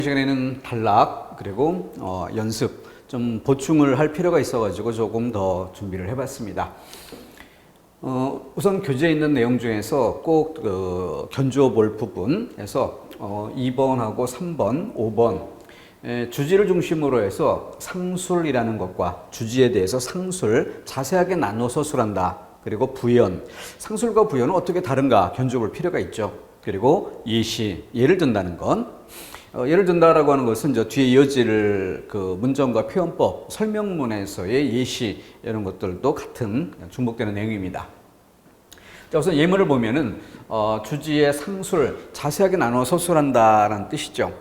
시간에는 단락 그리고 연습 좀 보충을 할 필요가 있어가지고 조금 더 준비를 해봤습니다. 우선 교재에 있는 내용 중에서 꼭 견주어 볼 부분에서 2번하고 3번, 5번 주지를 중심으로 해서 상술이라는 것과 주지에 대해서 상술 자세하게 나눠 서술한다. 그리고 부연, 상술과 부연은 어떻게 다른가 견주어 볼 필요가 있죠. 그리고 예시, 예를 든다는 건 예를 든다라고 하는 것은 저 뒤에 이어질 그 문정과 표현법, 설명문에서의 예시 이런 것들도 같은 중복되는 내용입니다. 자, 우선 예문을 보면은 주지의 상술 자세하게 나눠 서술한다라는 뜻이죠.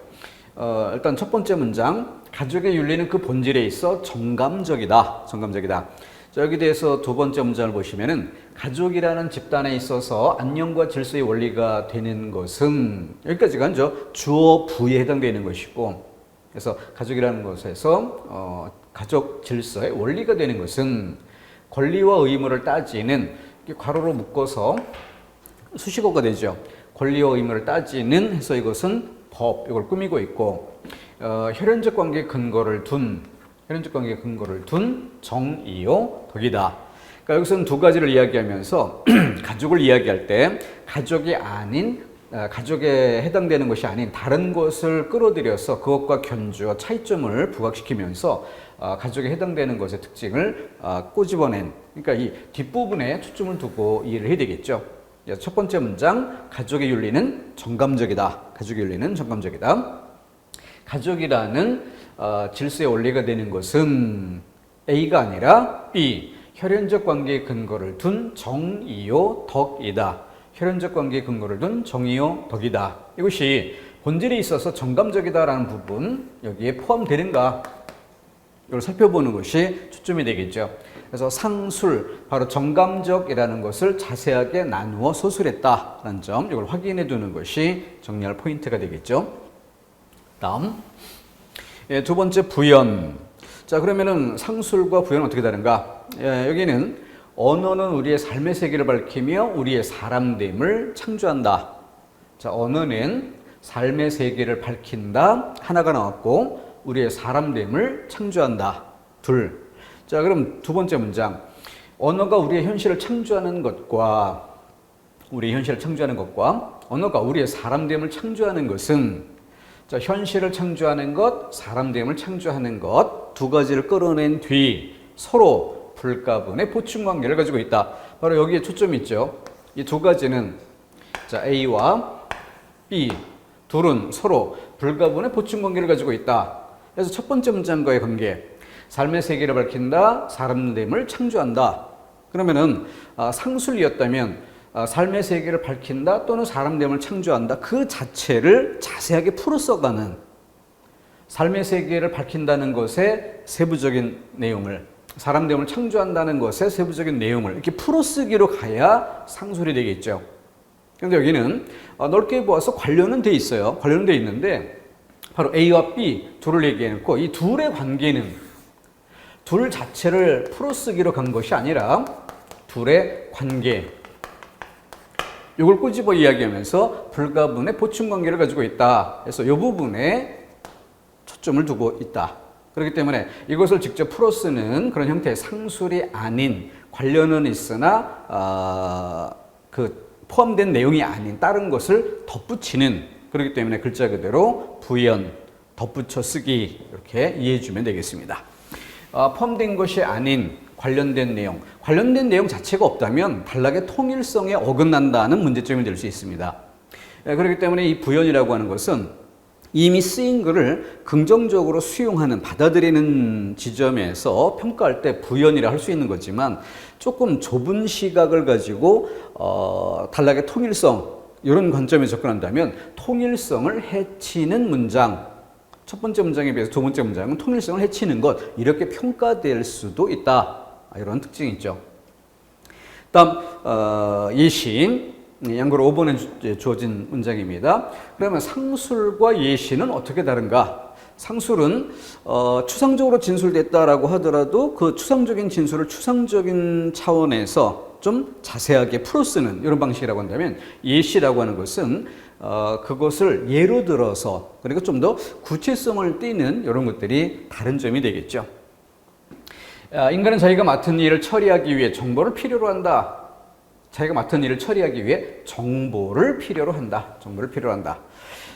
일단 첫 번째 문장, 가족의 윤리는 그 본질에 있어 정감적이다. 정감적이다. 자, 여기 대해서 두 번째 문장을 보시면은 가족이라는 집단에 있어서 안녕과 질서의 원리가 되는 것은 여기까지가 이제 주어 부에 해당되는 것이고, 그래서 가족이라는 것에서 가족 질서의 원리가 되는 것은 권리와 의무를 따지는, 괄호로 묶어서 수식어가 되죠. 권리와 의무를 따지는 해서 이것은 법, 이걸 꾸미고 있고, 혈연적 관계 근거를 둔 정이요 덕이다. 그러니까 여기서는 두 가지를 이야기하면서 가족을 이야기할 때 가족이 아닌, 가족에 해당되는 것이 아닌 다른 것을 끌어들여서 그것과 견주어 차이점을 부각시키면서 가족에 해당되는 것의 특징을 꼬집어낸, 그러니까 이 뒷부분에 초점을 두고 이해를 해야 되겠죠. 첫 번째 문장, 가족의 윤리는 정감적이다. 가족의 윤리는 정감적이다. 가족이라는 질서의 원리가 되는 것은 A가 아니라 B, 혈연적 관계의 근거를 둔 정이요 덕이다. 혈연적 관계의 근거를 둔 정이요 덕이다. 이것이 본질에 있어서 정감적이다라는 부분 여기에 포함되는가, 이걸 살펴보는 것이 초점이 되겠죠. 그래서 상술, 바로 정감적이라는 것을 자세하게 나누어 서술했다라는 점, 이걸 확인해 두는 것이 정리할 포인트가 되겠죠. 다음, 두 번째 부연. 자, 그러면은 상술과 부연은 어떻게 다른가? 여기는 언어는 우리의 삶의 세계를 밝히며 우리의 사람됨을 창조한다. 자, 언어는 삶의 세계를 밝힌다. 하나가 나왔고, 우리의 사람됨을 창조한다. 둘. 자, 그럼 두 번째 문장. 언어가 우리의 현실을 창조하는 것과, 언어가 우리의 사람됨을 창조하는 것은, 자, 현실을 창조하는 것, 사람됨을 창조하는 것, 두 가지를 끌어낸 뒤 서로 불가분의 보충 관계를 가지고 있다. 바로 여기에 초점이 있죠. 이 두 가지는, 자, A와 B 둘은 서로 불가분의 보충 관계를 가지고 있다. 그래서 첫 번째 문장과의 관계, 삶의 세계를 밝힌다, 사람됨을 창조한다. 그러면은 상술이었다면 삶의 세계를 밝힌다 또는 사람됨을 창조한다, 그 자체를 자세하게 풀어 써가는, 삶의 세계를 밝힌다는 것의 세부적인 내용을, 사람됨을 창조한다는 것의 세부적인 내용을 이렇게 풀어 쓰기로 가야 상술이 되겠죠. 그런데 여기는 넓게 보아서 관련은 돼 있어요. 관련은 돼 있는데 바로 A와 B 둘을 얘기해놓고 이 둘의 관계는 둘 자체를 풀어 쓰기로 간 것이 아니라 둘의 관계, 이걸 꼬집어 이야기하면서 불가분의 보충 관계를 가지고 있다. 그래서 이 부분에 초점을 두고 있다. 그렇기 때문에 이것을 직접 풀어 쓰는 그런 형태의 상술이 아닌, 관련은 있으나 포함된 내용이 아닌 다른 것을 덧붙이는, 그렇기 때문에 글자 그대로 부연, 덧붙여 쓰기, 이렇게 이해해 주면 되겠습니다. 포함된 것이 아닌 관련된 내용 자체가 없다면 단락의 통일성에 어긋난다는 문제점이 될 수 있습니다. 그렇기 때문에 이 부연이라고 하는 것은 이미 쓰인 글을 긍정적으로 수용하는, 받아들이는 지점에서 평가할 때 부연이라 할 수 있는 거지만, 조금 좁은 시각을 가지고 단락의 통일성, 이런 관점에 접근한다면 통일성을 해치는 문장, 첫 번째 문장에 비해서 두 번째 문장은 통일성을 해치는 것, 이렇게 평가될 수도 있다. 이런 특징이 있죠. 다음 예시, 양고로 5번에 주어진 문장입니다. 그러면 상술과 예시는 어떻게 다른가? 상술은 추상적으로 진술됐다라고 하더라도 그 추상적인 진술을 추상적인 차원에서 좀 자세하게 풀어 쓰는 이런 방식이라고 한다면, 예시라고 하는 것은 그것을 예로 들어서 그리고 좀 더 구체성을 띠는 이런 것들이 다른 점이 되겠죠. 인간은 자기가 맡은 일을 처리하기 위해 정보를 필요로 한다. 자기가 맡은 일을 처리하기 위해 정보를 필요로 한다. 정보를 필요로 한다.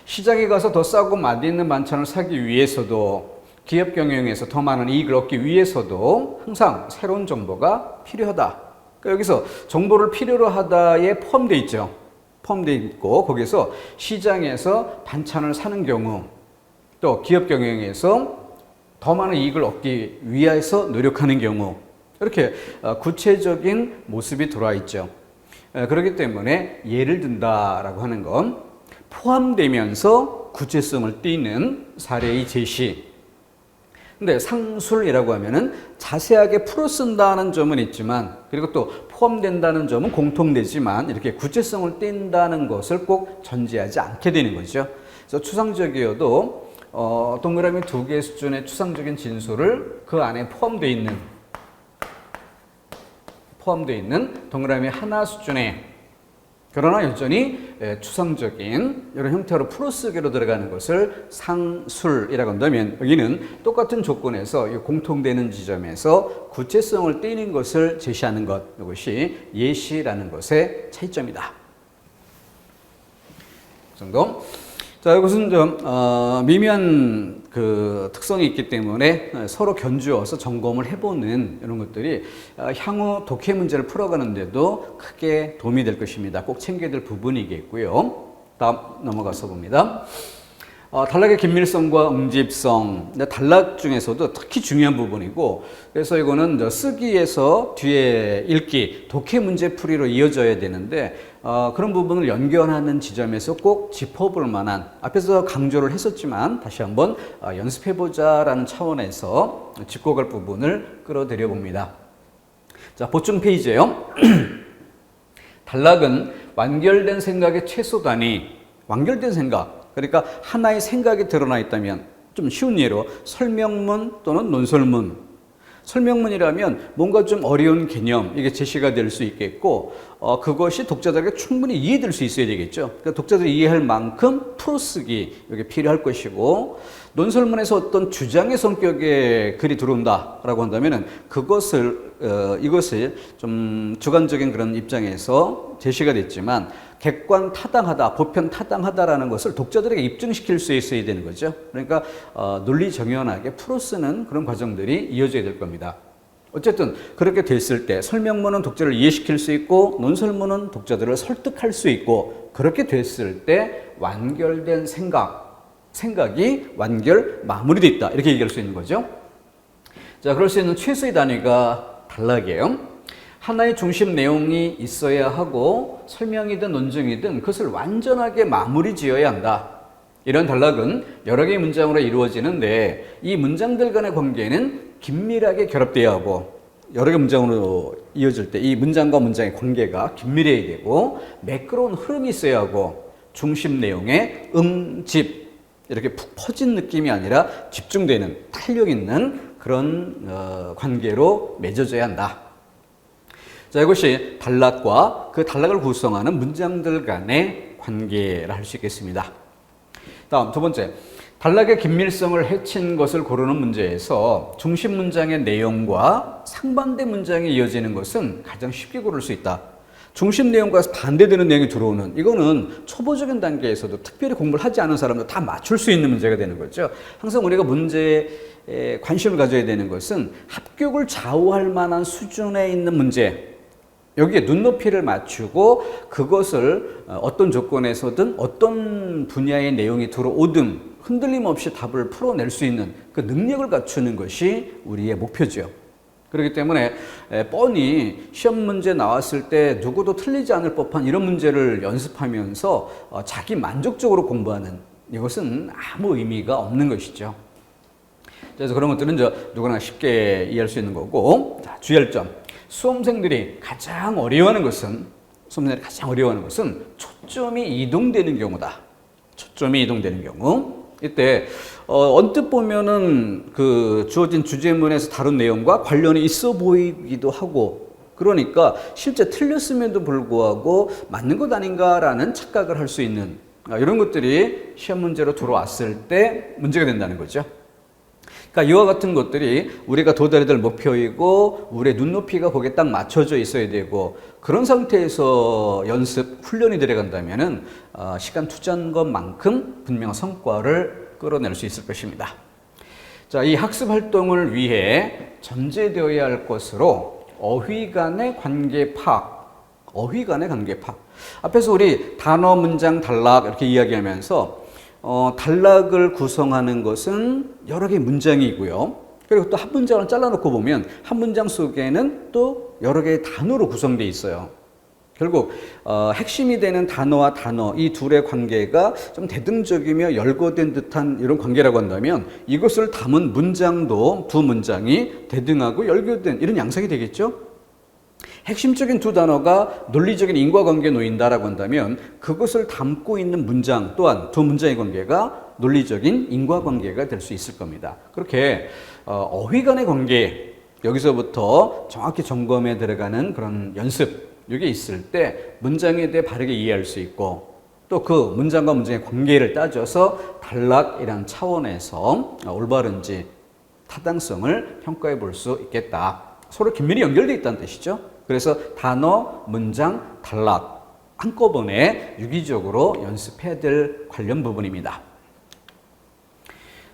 시장에 가서 더 싸고 맛있는 반찬을 사기 위해서도 기업 경영에서 더 많은 이익을 얻기 위해서도 항상 새로운 정보가 필요하다. 그러니까 여기서 정보를 필요로 하다에 포함되어 있죠. 포함되어 있고 거기서 시장에서 반찬을 사는 경우 또 기업 경영에서 더 많은 이익을 얻기 위해서 노력하는 경우 이렇게 구체적인 모습이 들어와 있죠. 그렇기 때문에 예를 든다라고 하는 건 포함되면서 구체성을 띠는 사례의 제시. 근데 상술이라고 하면은 자세하게 풀어 쓴다는 점은 있지만 그리고 또 포함된다는 점은 공통되지만 이렇게 구체성을 띈다는 것을 꼭 전제하지 않게 되는 거죠. 그래서 추상적이어도 동그라미 2개 수준의 추상적인 진술을 그 안에 포함되어 있는 동그라미 하나 수준의 그러나 여전히 추상적인 이런 형태로 풀어쓰기로 들어가는 것을 상술이라고 한다면 여기는 똑같은 조건에서 공통되는 지점에서 구체성을 띠는 것을 제시하는 것, 이것이 예시라는 것의 차이점이다. 그 정도. 자, 이것은 좀 미묘한 그 특성이 있기 때문에 서로 견주어서 점검을 해보는 이런 것들이 향후 독해 문제를 풀어가는데도 크게 도움이 될 것입니다. 꼭 챙겨야 될 부분이겠고요. 다음 넘어가서 봅니다. 단락의 긴밀성과 응집성, 단락 중에서도 특히 중요한 부분이고 그래서 이거는 쓰기에서 뒤에 읽기, 독해 문제 풀이로 이어져야 되는데 그런 부분을 연결하는 지점에서 꼭 짚어볼 만한 앞에서 강조를 했었지만 다시 한번 연습해보자라는 차원에서 짚고 갈 부분을 끌어들여 봅니다. 자, 보충 페이지예요. 단락은 완결된 생각의 최소 단위, 완결된 생각, 그러니까 하나의 생각이 드러나 있다면 좀 쉬운 예로 설명문 또는 논설문. 설명문이라면 뭔가 좀 어려운 개념, 이게 제시가 될 수 있겠고 그것이 독자들에게 충분히 이해될 수 있어야 되겠죠. 그러니까 독자들이 이해할 만큼 풀어쓰기 이게 필요할 것이고 논설문에서 어떤 주장의 성격의 글이 들어온다라고 한다면은 이것을 좀 주관적인 그런 입장에서 제시가 됐지만 객관 타당하다, 보편 타당하다라는 것을 독자들에게 입증시킬 수 있어야 되는 거죠. 그러니까 논리 정연하게 풀어쓰는 그런 과정들이 이어져야 될 겁니다. 어쨌든 그렇게 됐을 때 설명문은 독자를 이해시킬 수 있고 논설문은 독자들을 설득할 수 있고 그렇게 됐을 때 완결된 생각이 완결 마무리됐다 이렇게 얘기할 수 있는 거죠. 자, 그럴 수 있는 최소의 단위가 단락이에요. 하나의 중심 내용이 있어야 하고 설명이든 논증이든 그것을 완전하게 마무리 지어야 한다. 이런 단락은 여러 개의 문장으로 이루어지는데 이 문장들 간의 관계는 긴밀하게 결합되어야 하고 여러 개의 문장으로 이어질 때 이 문장과 문장의 관계가 긴밀해야 되고 매끄러운 흐름이 있어야 하고 중심 내용의 응집 이렇게 푹 퍼진 느낌이 아니라 집중되는 탄력 있는 그런 관계로 맺어져야 한다. 자, 이것이 단락과 그 단락을 구성하는 문장들 간의 관계라 할 수 있겠습니다. 다음 두 번째, 단락의 긴밀성을 해친 것을 고르는 문제에서 중심 문장의 내용과 상반된 문장이 이어지는 것은 가장 쉽게 고를 수 있다. 중심 내용과 반대되는 내용이 들어오는 이거는 초보적인 단계에서도 특별히 공부를 하지 않은 사람도 다 맞출 수 있는 문제가 되는 거죠. 항상 우리가 문제에 관심을 가져야 되는 것은 합격을 좌우할 만한 수준에 있는 문제, 여기에 눈높이를 맞추고 그것을 어떤 조건에서든 어떤 분야의 내용이 들어오든 흔들림 없이 답을 풀어낼 수 있는 그 능력을 갖추는 것이 우리의 목표죠. 그렇기 때문에 뻔히 시험 문제 나왔을 때 누구도 틀리지 않을 법한 이런 문제를 연습하면서 자기 만족적으로 공부하는 이것은 아무 의미가 없는 것이죠. 그래서 그런 것들은 누구나 쉽게 이해할 수 있는 거고, 자, 주의할 점. 수험생들이 가장 어려워하는 것은 초점이 이동되는 경우다. 초점이 이동되는 경우. 이때 언뜻 보면은 그 주어진 주제문에서 다룬 내용과 관련이 있어 보이기도 하고 그러니까 실제 틀렸음에도 불구하고 맞는 것 아닌가라는 착각을 할 수 있는 이런 것들이 시험 문제로 들어왔을 때 문제가 된다는 거죠. 그러니까 이와 같은 것들이 우리가 도달해야 될 목표이고 우리의 눈높이가 거기에 딱 맞춰져 있어야 되고 그런 상태에서 연습, 훈련이 들어간다면은 시간 투자한 것만큼 분명한 성과를 끌어낼 수 있을 것입니다. 자, 이 학습 활동을 위해 전제되어야 할 것으로 어휘 간의 관계 파악, 어휘 간의 관계 파악. 앞에서 우리 단어, 문장, 단락 이렇게 이야기하면서 단락을 구성하는 것은 여러 개의 문장이고요. 그리고 또 한 문장을 잘라놓고 보면 한 문장 속에는 또 여러 개의 단어로 구성되어 있어요. 결국 핵심이 되는 단어와 단어 이 둘의 관계가 좀 대등적이며 열거된 듯한 이런 관계라고 한다면 이것을 담은 문장도 두 문장이 대등하고 열거된 이런 양상이 되겠죠. 핵심적인 두 단어가 논리적인 인과관계에 놓인다라고 한다면 그것을 담고 있는 문장 또한 두 문장의 관계가 논리적인 인과관계가 될 수 있을 겁니다. 그렇게 어휘 간의 관계 여기서부터 정확히 점검에 들어가는 그런 연습 이게 있을 때 문장에 대해 바르게 이해할 수 있고 또 그 문장과 문장의 관계를 따져서 단락이라는 차원에서 올바른지 타당성을 평가해 볼 수 있겠다. 서로 긴밀히 연결되어 있다는 뜻이죠. 그래서 단어, 문장, 단락 한꺼번에 유기적으로 연습해야 될 관련 부분입니다.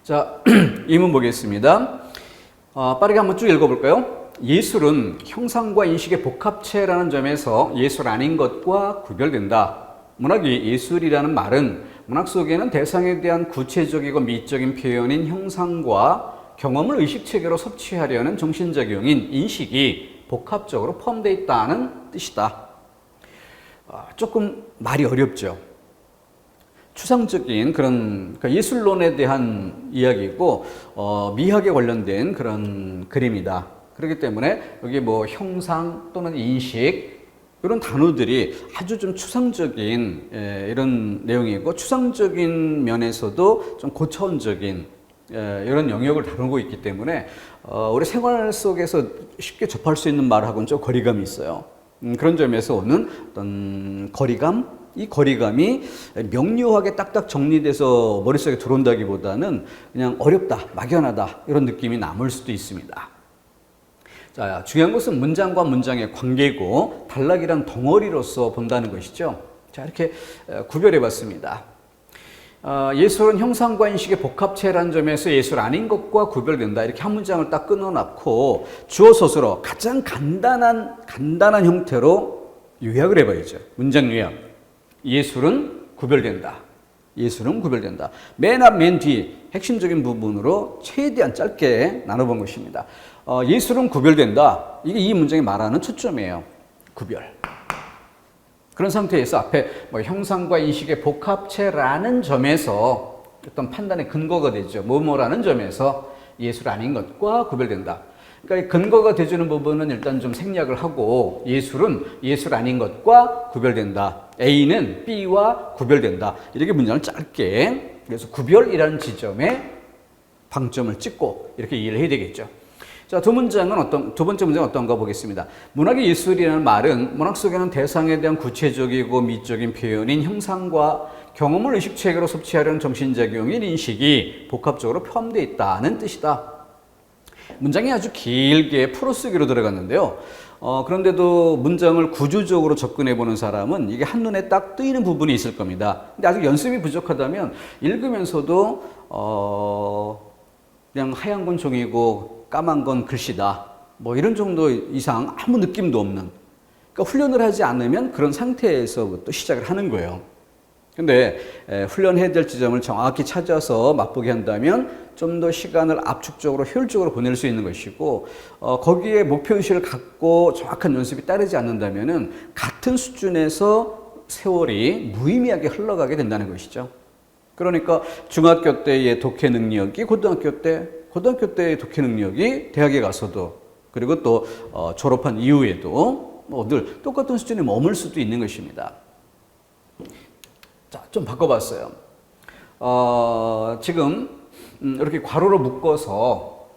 자, 이문 보겠습니다. 빠르게 한번 쭉 읽어볼까요? 예술은 형상과 인식의 복합체라는 점에서 예술 아닌 것과 구별된다. 문학이 예술이라는 말은 문학 속에는 대상에 대한 구체적이고 미적인 표현인 형상과 경험을 의식체계로 섭취하려는 정신작용인 인식이 복합적으로 포함되어 있다는 뜻이다. 조금 말이 어렵죠. 추상적인 그런 예술론에 대한 이야기고 미학에 관련된 그런 그림이다. 그렇기 때문에 여기 뭐 형상 또는 인식 이런 단어들이 아주 좀 추상적인 이런 내용이고 추상적인 면에서도 좀 고차원적인 이런 영역을 다루고 있기 때문에 우리 생활 속에서 쉽게 접할 수 있는 말하고는 좀 거리감이 있어요. 그런 점에서 오는 어떤 거리감, 이 거리감이 명료하게 딱딱 정리돼서 머릿속에 들어온다기보다는 그냥 어렵다, 막연하다 이런 느낌이 남을 수도 있습니다. 자, 중요한 것은 문장과 문장의 관계고 단락이란 덩어리로서 본다는 것이죠. 자, 이렇게 구별해 봤습니다. 예술은 형상과 인식의 복합체라는 점에서 예술 아닌 것과 구별된다. 이렇게 한 문장을 딱 끊어놨고 주어 서술어 가장 간단한 형태로 요약을 해봐야죠. 문장 요약. 예술은 구별된다. 예술은 구별된다. 맨 앞, 맨 뒤 핵심적인 부분으로 최대한 짧게 나눠본 것입니다. 예술은 구별된다. 이게 이 문장이 말하는 초점이에요. 구별. 그런 상태에서 앞에 뭐 형상과 인식의 복합체라는 점에서 어떤 판단의 근거가 되죠. 뭐뭐라는 점에서 예술 아닌 것과 구별된다. 그러니까 근거가 돼주는 부분은 일단 좀 생략을 하고 예술은 예술 아닌 것과 구별된다. A는 B와 구별된다. 이렇게 문장을 짧게 그래서 구별이라는 지점에 방점을 찍고 이렇게 이해를 해야 되겠죠. 자, 두 번째 문장은 어떤가 보겠습니다. 문학의 예술이라는 말은 문학 속에는 대상에 대한 구체적이고 미적인 표현인 형상과 경험을 의식체계로 섭취하려는 정신작용인 인식이 복합적으로 포함되어 있다는 뜻이다. 문장이 아주 길게 풀어쓰기로 들어갔는데요. 그런데도 문장을 구조적으로 접근해 보는 사람은 이게 한눈에 딱 뜨이는 부분이 있을 겁니다. 근데 아직 연습이 부족하다면 읽으면서도 그냥 하얀 건 종이고 까만 건 글씨다. 뭐 이런 정도 이상 아무 느낌도 없는. 그러니까 훈련을 하지 않으면 그런 상태에서부터 시작을 하는 거예요. 근데 훈련해야 될 지점을 정확히 찾아서 맛보게 한다면 좀 더 시간을 압축적으로 효율적으로 보낼 수 있는 것이고 거기에 목표의식을 갖고 정확한 연습이 따르지 않는다면 같은 수준에서 세월이 무의미하게 흘러가게 된다는 것이죠. 그러니까 중학교 때의 독해 능력이 고등학교 때의 독해 능력이 대학에 가서도 그리고 또 졸업한 이후에도 늘 똑같은 수준에 머물 수도 있는 것입니다. 자, 좀 바꿔봤어요. 지금 이렇게 괄호로 묶어서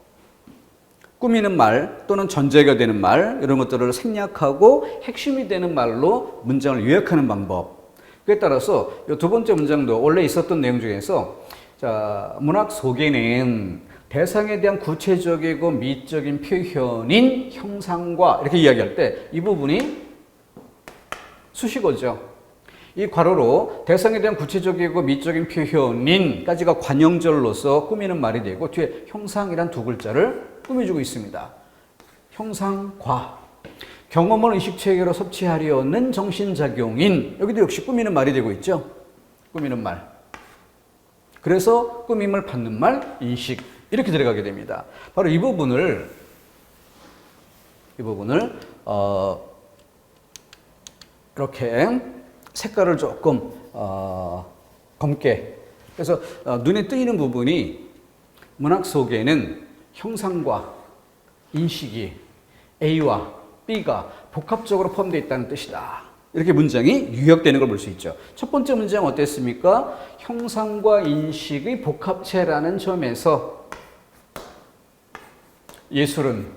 꾸미는 말 또는 전제가 되는 말 이런 것들을 생략하고 핵심이 되는 말로 문장을 요약하는 방법. 그에 따라서 이 두 번째 문장도 원래 있었던 내용 중에서 자, 문학 속에는 대상에 대한 구체적이고 미적인 표현인 형상과 이렇게 이야기할 때 이 부분이 수식어죠. 이 괄호로 대상에 대한 구체적이고 미적인 표현인까지가 관형절로서 꾸미는 말이 되고 뒤에 형상이란 두 글자를 꾸며주고 있습니다. 형상과 경험을 의식체계로 섭취하려는 정신작용인 여기도 역시 꾸미는 말이 되고 있죠. 꾸미는 말. 그래서 꾸밈을 받는 말, 인식 이렇게 들어가게 됩니다. 바로 이 부분을 이렇게 색깔을 조금 검게 그래서 눈에 띄는 부분이 문학 속에는 형상과 인식이 A와 B가 복합적으로 포함되어 있다는 뜻이다. 이렇게 문장이 요약되는 걸 볼 수 있죠. 첫 번째 문장 어땠습니까? 형상과 인식의 복합체라는 점에서 예술은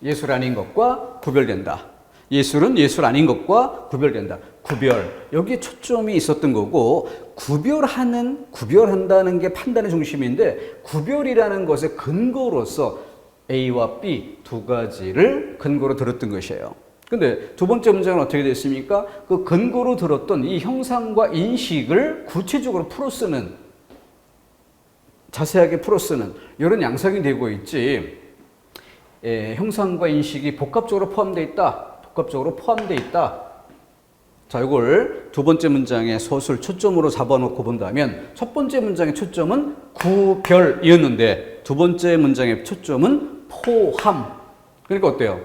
예술 아닌 것과 구별된다. 예술은 예술 아닌 것과 구별된다. 구별. 여기에 초점이 있었던 거고 구별한다는 게 판단의 중심인데 구별이라는 것의 근거로서 A와 B 두 가지를 근거로 들었던 것이에요. 근데 두 번째 문장은 어떻게 됐습니까? 그 근거로 들었던 이 형상과 인식을 구체적으로 풀어쓰는 자세하게 풀어쓰는 이런 양상이 되고 있지. 형상과 인식이 복합적으로 포함되어 있다. 복합적으로 포함되어 있다. 자, 이걸 두 번째 문장의 서술 초점으로 잡아놓고 본다면 첫 번째 문장의 초점은 구별이었는데 두 번째 문장의 초점은 포함. 그러니까 어때요?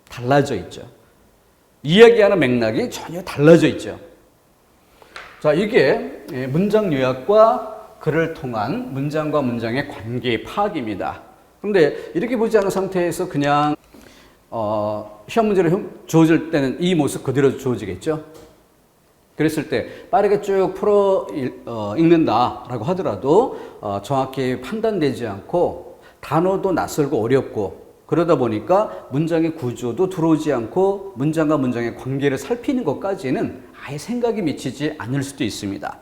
달라져 있죠. 이야기하는 맥락이 전혀 달라져 있죠. 자, 이게 문장 요약과 글을 통한 문장과 문장의 관계 파악입니다. 그런데 이렇게 보지 않은 상태에서 그냥 시험 문제를 주어질 때는 이 모습 그대로 주어지겠죠. 그랬을 때 빠르게 쭉 풀어 읽는다라고 하더라도 정확히 판단되지 않고 단어도 낯설고 어렵고 그러다 보니까 문장의 구조도 들어오지 않고 문장과 문장의 관계를 살피는 것까지는 아예 생각이 미치지 않을 수도 있습니다.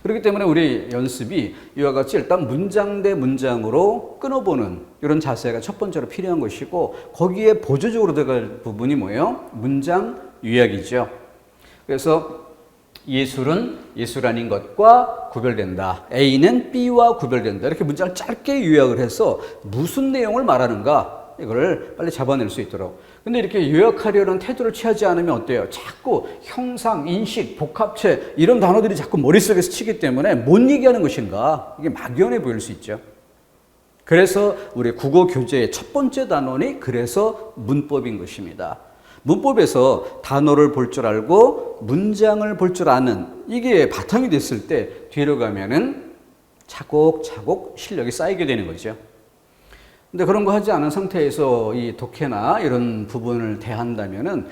그렇기 때문에 우리 연습이 이와 같이 일단 문장 대 문장으로 끊어보는 이런 자세가 첫 번째로 필요한 것이고 거기에 보조적으로 들어갈 부분이 뭐예요? 문장 요약이죠. 그래서 예술은 예술 아닌 것과 구별된다. A는 B와 구별된다. 이렇게 문장을 짧게 요약을 해서 무슨 내용을 말하는가 이걸 빨리 잡아낼 수 있도록. 근데 이렇게 요약하려는 태도를 취하지 않으면 어때요? 자꾸 형상, 인식, 복합체 이런 단어들이 자꾸 머릿속에 스치기 때문에 못 얘기하는 것인가? 이게 막연해 보일 수 있죠. 그래서 우리 국어 교재의 첫 번째 단원이 그래서 문법인 것입니다. 문법에서 단어를 볼 줄 알고 문장을 볼 줄 아는 이게 바탕이 됐을 때 뒤로 가면은 차곡차곡 실력이 쌓이게 되는 거죠. 근데 그런 거 하지 않은 상태에서 이 독해나 이런 부분을 대한다면은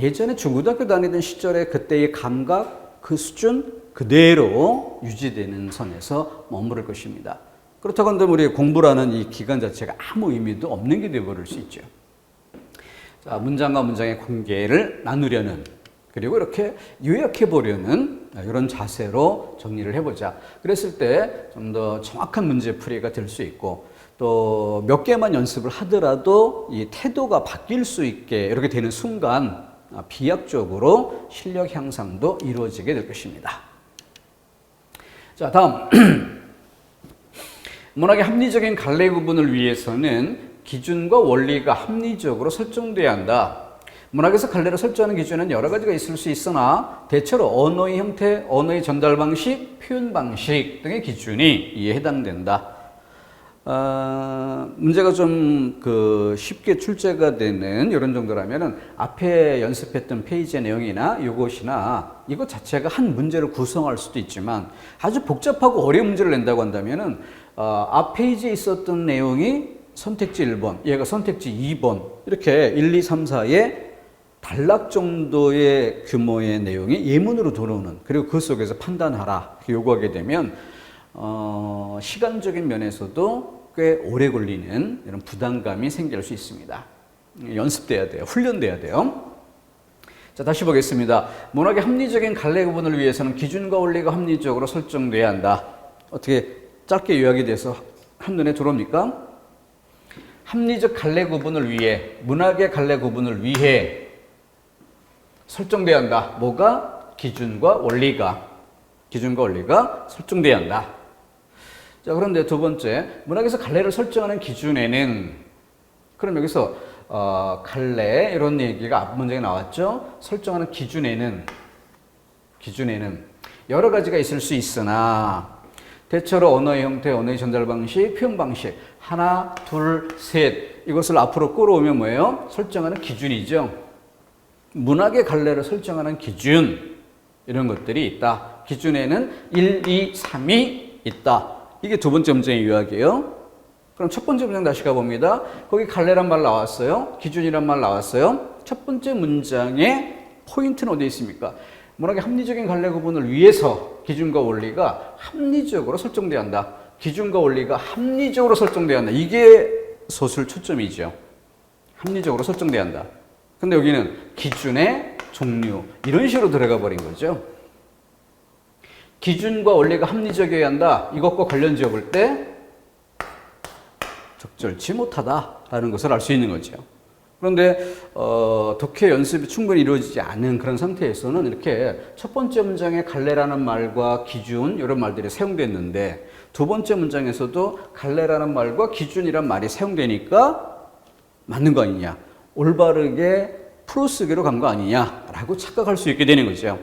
예전에 중고등학교 다니던 시절에 그때의 감각, 그 수준 그대로 유지되는 선에서 머무를 것입니다. 그렇다고 한다면 우리 공부라는 이 기간 자체가 아무 의미도 없는 게 되어버릴 수 있죠. 자, 문장과 문장의 관계를 나누려는 그리고 이렇게 요약해 보려는 이런 자세로 정리를 해보자. 그랬을 때 좀 더 정확한 문제풀이가 될 수 있고 또 몇 개만 연습을 하더라도 이 태도가 바뀔 수 있게 이렇게 되는 순간 비약적으로 실력 향상도 이루어지게 될 것입니다. 자, 다음 문학의 합리적인 갈래 구분을 위해서는 기준과 원리가 합리적으로 설정돼야 한다. 문학에서 갈래를 설정하는 기준은 여러 가지가 있을 수 있으나 대체로 언어의 형태, 언어의 전달 방식, 표현 방식 등의 기준이 이에 해당된다. 문제가 좀 쉽게 출제가 되는 이런 정도라면은 앞에 연습했던 페이지의 내용이나 이것이나 이것 자체가 한 문제를 구성할 수도 있지만 아주 복잡하고 어려운 문제를 낸다고 한다면은 앞 페이지에 있었던 내용이 선택지 1번, 얘가 선택지 2번 이렇게 1, 2, 3, 4의 단락 정도의 규모의 내용이 예문으로 들어오는 그리고 그 속에서 판단하라 이렇게 요구하게 되면 시간적인 면에서도 꽤 오래 걸리는 이런 부담감이 생길 수 있습니다. 연습돼야 돼요. 훈련돼야 돼요. 자, 다시 보겠습니다. 문학의 합리적인 갈래 구분을 위해서는 기준과 원리가 합리적으로 설정돼야 한다. 어떻게 짧게 요약이 돼서 한눈에 들어옵니까? 합리적 갈래 구분을 위해, 문학의 갈래 구분을 위해 설정돼야 한다. 뭐가? 기준과 원리가 설정돼야 한다. 자, 그런데 두 번째, 문학에서 갈래를 설정하는 기준에는, 그럼 여기서 갈래 이런 얘기가 앞 문장에 나왔죠. 설정하는 기준에는 여러 가지가 있을 수 있으나 대체로 언어의 형태, 언어의 전달 방식, 표현 방식 하나, 둘, 셋 이것을 앞으로 끌어오면 뭐예요? 설정하는 기준이죠. 문학의 갈래를 설정하는 기준 이런 것들이 있다. 기준에는 1, 2, 3이 있다. 이게 두 번째 문장의 요약이에요. 그럼 첫 번째 문장 다시 가봅니다. 거기 갈래란 말 나왔어요. 기준이란 말 나왔어요. 첫 번째 문장의 포인트는 어디에 있습니까? 문학의 합리적인 갈래 구분을 위해서 기준과 원리가 합리적으로 설정돼야 한다. 기준과 원리가 합리적으로 설정돼야 한다. 이게 서술 초점이죠. 합리적으로 설정돼야 한다. 근데 여기는 기준의 종류 이런 식으로 들어가 버린 거죠. 기준과 원리가 합리적이어야 한다. 이것과 관련 지어볼 때 적절치 못하다라는 것을 알 수 있는 거죠. 그런데 독해 연습이 충분히 이루어지지 않은 그런 상태에서는 이렇게 첫 번째 문장에 갈래라는 말과 기준 이런 말들이 사용됐는데 두 번째 문장에서도 갈래라는 말과 기준이란 말이 사용되니까 맞는 거 아니냐, 올바르게 풀어쓰기로 간 거 아니냐라고 착각할 수 있게 되는 거죠.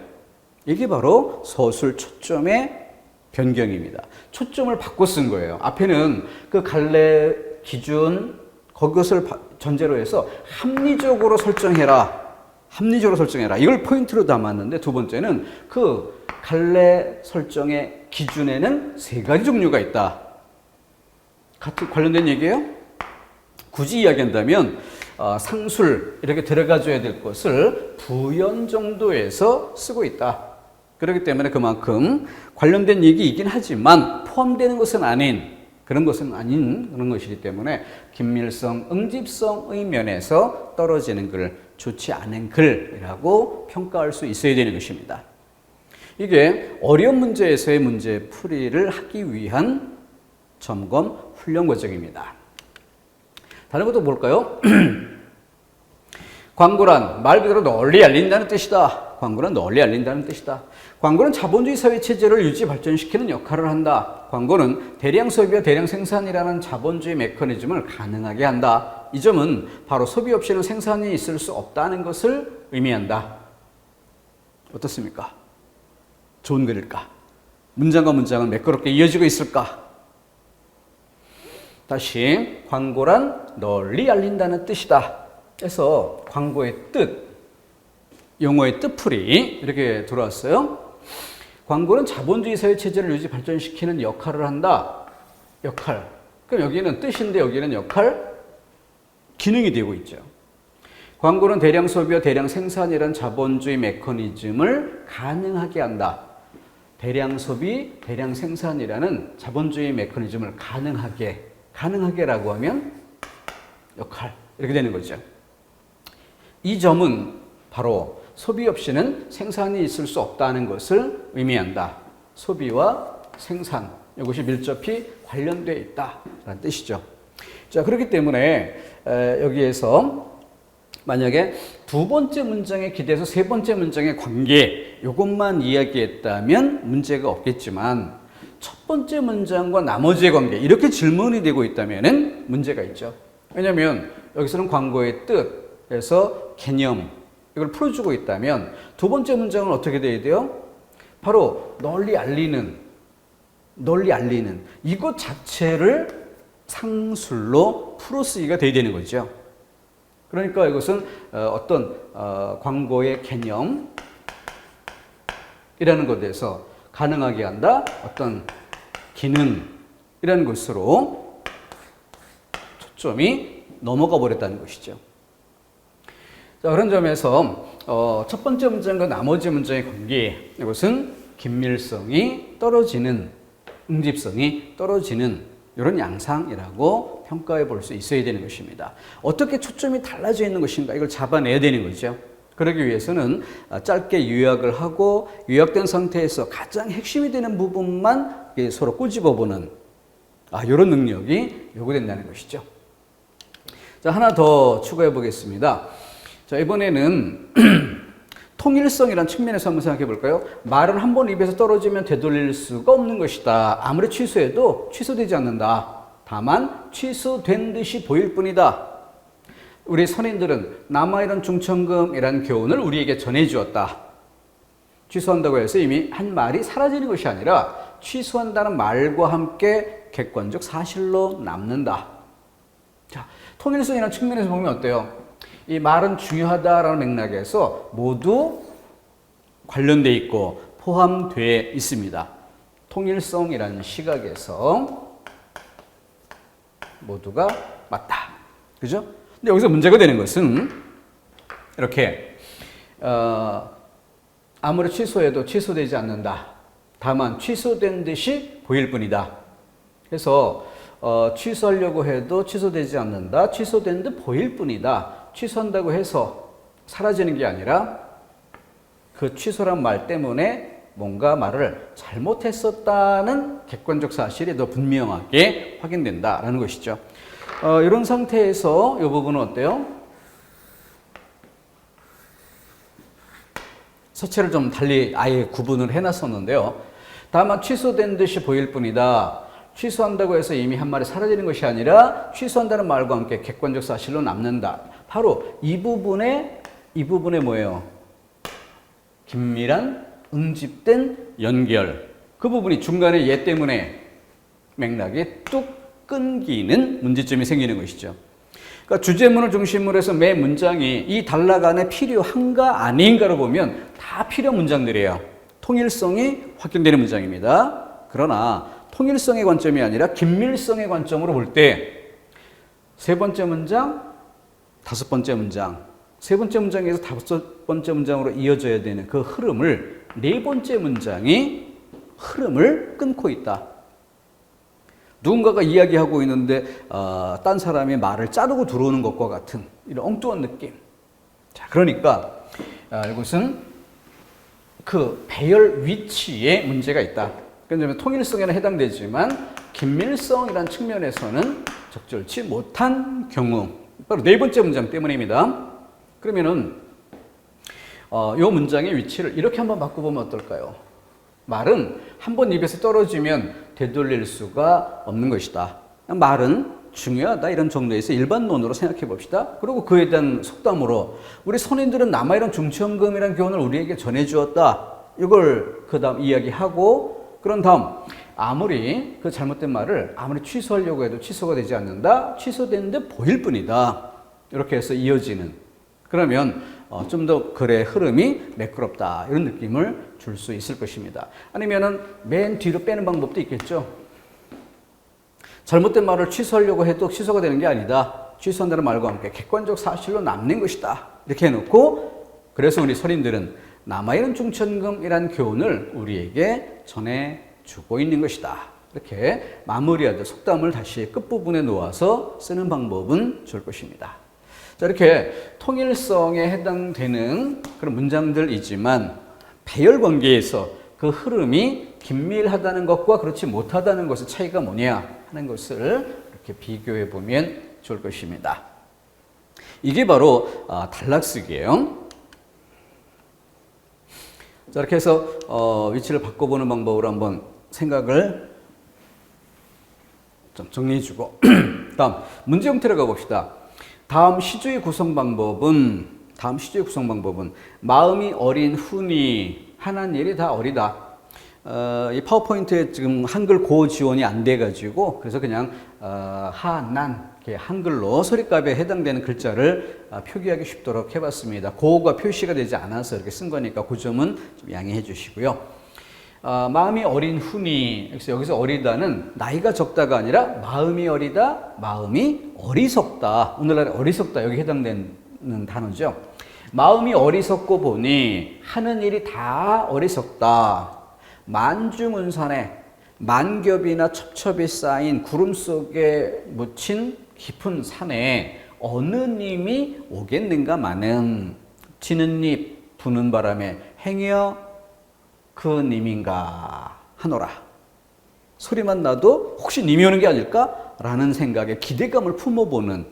이게 바로 서술 초점의 변경입니다. 초점을 바꿔 쓴 거예요. 앞에는 그 갈래, 기준, 그것을 전제로 해서 합리적으로 설정해라. 이걸 포인트로 담았는데 두 번째는 그 갈래 설정의 기준에는 세 가지 종류가 있다. 같은 관련된 얘기예요? 굳이 이야기한다면 상술 이렇게 들어가줘야 될 것을 부연 정도에서 쓰고 있다. 그렇기 때문에 그만큼 관련된 얘기이긴 하지만 포함되는 것은 아닌 그런 것이기 때문에 긴밀성, 응집성의 면에서 떨어지는 글, 좋지 않은 글이라고 평가할 수 있어야 되는 것입니다. 이게 어려운 문제에서의 문제 풀이를 하기 위한 점검 훈련 과정입니다. 다른 것도 볼까요? 광고란 말 그대로 널리 알린다는 뜻이다. 광고는 자본주의 사회 체제를 유지 발전시키는 역할을 한다. 광고는 대량 소비와 대량 생산이라는 자본주의 메커니즘을 가능하게 한다. 이 점은 바로 소비 없이는 생산이 있을 수 없다는 것을 의미한다. 어떻습니까? 좋은 글일까? 문장과 문장은 매끄럽게 이어지고 있을까? 다시 광고란 널리 알린다는 뜻이다. 그래서 광고의 뜻, 용어의 뜻풀이 이렇게 들어왔어요. 광고는 자본주의 사회 체제를 유지 발전시키는 역할을 한다. 역할. 그럼 여기는 뜻인데 여기는 역할, 기능이 되고 있죠. 광고는 대량 소비와 대량 생산이라는 자본주의 메커니즘을 가능하게 한다. 대량 소비, 대량 생산이라는 자본주의 메커니즘을 가능하게라고 하면 역할 이렇게 되는 거죠. 이 점은 바로 소비 없이는 생산이 있을 수 없다는 것을 의미한다. 소비와 생산, 이것이 밀접히 관련되어 있다라는 뜻이죠. 자, 그렇기 때문에 여기에서 만약에 두 번째 문장에 기대서 세 번째 문장의 관계, 이것만 이야기했다면 문제가 없겠지만 첫 번째 문장과 나머지의 관계, 이렇게 질문이 되고 있다면 문제가 있죠. 왜냐하면 여기서는 광고의 뜻에서 개념, 이걸 풀어주고 있다면 두 번째 문장은 어떻게 돼야 돼요? 바로 널리 알리는 이것 자체를 상술로 풀어쓰기가 돼야 되는 거죠. 그러니까 이것은 어떤 광고의 개념이라는 것에서 가능하게 한다. 어떤 기능이라는 것으로 초점이 넘어가 버렸다는 것이죠. 자, 그런 점에서 첫 번째 문장과 나머지 문장의 관계, 이것은 긴밀성이 떨어지는, 응집성이 떨어지는 이런 양상이라고 평가해 볼 수 있어야 되는 것입니다. 어떻게 초점이 달라져 있는 것인가, 이걸 잡아내야 되는 거죠. 그러기 위해서는 짧게 요약을 하고 요약된 상태에서 가장 핵심이 되는 부분만 서로 꼬집어보는 이런 능력이 요구된다는 것이죠. 자, 하나 더 추가해 보겠습니다. 자, 이번에는 통일성이라는 측면에서 한번 생각해 볼까요? 말은 한 번 입에서 떨어지면 되돌릴 수가 없는 것이다. 아무리 취소해도 취소되지 않는다. 다만 취소된 듯이 보일 뿐이다. 우리 선인들은 남아있는 중천금이라는 교훈을 우리에게 전해주었다. 취소한다고 해서 이미 한 말이 사라지는 것이 아니라 취소한다는 말과 함께 객관적 사실로 남는다. 자, 통일성이라는 측면에서 보면 어때요? 이 말은 중요하다라는 맥락에서 모두 관련돼 있고 포함되어 있습니다. 통일성이라는 시각에서 모두가 맞다. 그죠? 근데 여기서 문제가 되는 것은 이렇게 아무리 취소해도 취소되지 않는다. 다만 취소된 듯이 보일 뿐이다. 그래서 취소하려고 해도 취소되지 않는다. 취소된 듯 보일 뿐이다. 취소한다고 해서 사라지는 게 아니라 그 취소란 말 때문에 뭔가 말을 잘못했었다는 객관적 사실이 더 분명하게 확인된다라는 것이죠. 이런 상태에서 이 부분은 어때요? 서체를 좀 달리 아예 구분을 해놨었는데요. 다만 취소된 듯이 보일 뿐이다. 취소한다고 해서 이미 한 말이 사라지는 것이 아니라 취소한다는 말과 함께 객관적 사실로 남는다. 바로 이 부분에 뭐예요? 긴밀한 응집된 연결. 그 부분이 중간에 얘 때문에 맥락이 뚝 끊기는 문제점이 생기는 것이죠. 그러니까 주제문을 중심으로 해서 매 문장이 이 단락 안에 필요한가 아닌가로 보면 다 필요 문장들이에요. 통일성이 확인되는 문장입니다. 그러나 통일성의 관점이 아니라 긴밀성의 관점으로 볼 때 세 번째 문장, 다섯 번째 문장, 세 번째 문장에서 다섯 번째 문장으로 이어져야 되는 그 흐름을 네 번째 문장이 흐름을 끊고 있다. 누군가가 이야기하고 있는데 딴 사람이 말을 자르고 들어오는 것과 같은 이런 엉뚱한 느낌. 자, 그러니까 이것은 그 배열 위치에 문제가 있다. 그러면 통일성에는 해당되지만 긴밀성이라는 측면에서는 적절치 못한 경우. 바로 네 번째 문장 때문입니다. 그러면은 이 문장의 위치를 이렇게 한번 바꿔보면 어떨까요? 말은 한 번 입에서 떨어지면 되돌릴 수가 없는 것이다. 말은 중요하다 이런 정도에서 일반론으로 생각해 봅시다. 그리고 그에 대한 속담으로 우리 선인들은 남아있는 중천금이라는 교훈을 우리에게 전해주었다. 이걸 그 다음 이야기하고 그런 다음 아무리 그 잘못된 말을 아무리 취소하려고 해도 취소가 되지 않는다. 취소된 듯 보일 뿐이다. 이렇게 해서 이어지는 그러면 좀 더 글의 흐름이 매끄럽다 이런 느낌을 줄 수 있을 것입니다. 아니면은 맨 뒤로 빼는 방법도 있겠죠. 잘못된 말을 취소하려고 해도 취소가 되는 게 아니다. 취소한다는 말과 함께 객관적 사실로 남는 것이다. 이렇게 해놓고 그래서 우리 선인들은 남아있는 중천금이란 교훈을 우리에게 전해주고 있는 것이다. 이렇게 마무리하듯 속담을 다시 끝부분에 놓아서 쓰는 방법은 좋을 것입니다. 자, 이렇게 통일성에 해당되는 그런 문장들이지만 배열 관계에서 그 흐름이 긴밀하다는 것과 그렇지 못하다는 것의 차이가 뭐냐 하는 것을 이렇게 비교해 보면 좋을 것입니다. 이게 바로 단락쓰기예요. 자, 이렇게 해서 위치를 바꿔보는 방법으로 한번 생각을 좀 정리해주고 다음 문제 형태로 가봅시다. 다음 시주의 구성 방법은 마음이 어린 훈이 하는 일이 다 어리다. 이 파워포인트에 지금 한글 고 지원이 안 돼가지고 그래서 그냥 하난 한글로 소리값에 해당되는 글자를 표기하기 쉽도록 해봤습니다. 고가 표시가 되지 않아서 이렇게 쓴 거니까 그 점은 좀 양해해 주시고요. 마음이 어린 훈이 여기서 어리다는 나이가 적다가 아니라 마음이 어리다, 마음이 어리석다. 오늘날에 어리석다 여기 해당되는 단어죠. 마음이 어리석고 보니 하는 일이 다 어리석다. 만중운산에 만겹이나 첩첩이 쌓인 구름 속에 묻힌 깊은 산에 어느 님이 오겠는가 마는 지는 잎 부는 바람에 행여 그 님인가 하노라. 소리만 나도 혹시 님이 오는 게 아닐까라는 생각에 기대감을 품어보는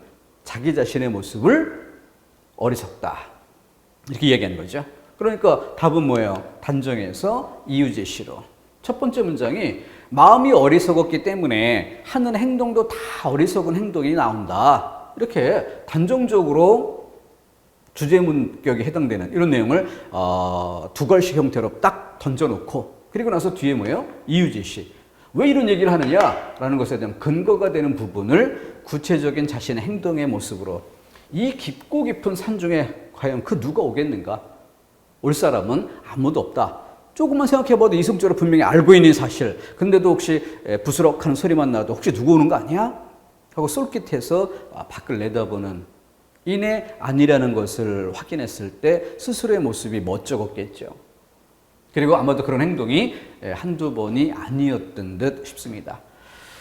자기 자신의 모습을 어리석다, 이렇게 이야기하는 거죠. 그러니까 답은 뭐예요? 단정해서 이유제시로. 첫 번째 문장이 마음이 어리석었기 때문에 하는 행동도 다 어리석은 행동이 나온다, 이렇게 단정적으로 주제문격에 해당되는 이런 내용을 두 갈씩 형태로 딱 던져놓고, 그리고 나서 뒤에 뭐예요? 이유제시. 왜 이런 얘기를 하느냐라는 것에 대한 근거가 되는 부분을 구체적인 자신의 행동의 모습으로, 이 깊고 깊은 산 중에 과연 그 누가 오겠는가? 올 사람은 아무도 없다. 조금만 생각해봐도 이성적으로 분명히 알고 있는 사실, 근데도 혹시 부스럭하는 소리만 나도 혹시 누구 오는 거 아니야? 하고 솔깃해서 밖을 내다보는, 이내 아니라는 것을 확인했을 때 스스로의 모습이 멋쩍었겠죠. 그리고 아마도 그런 행동이 한두 번이 아니었던 듯 싶습니다.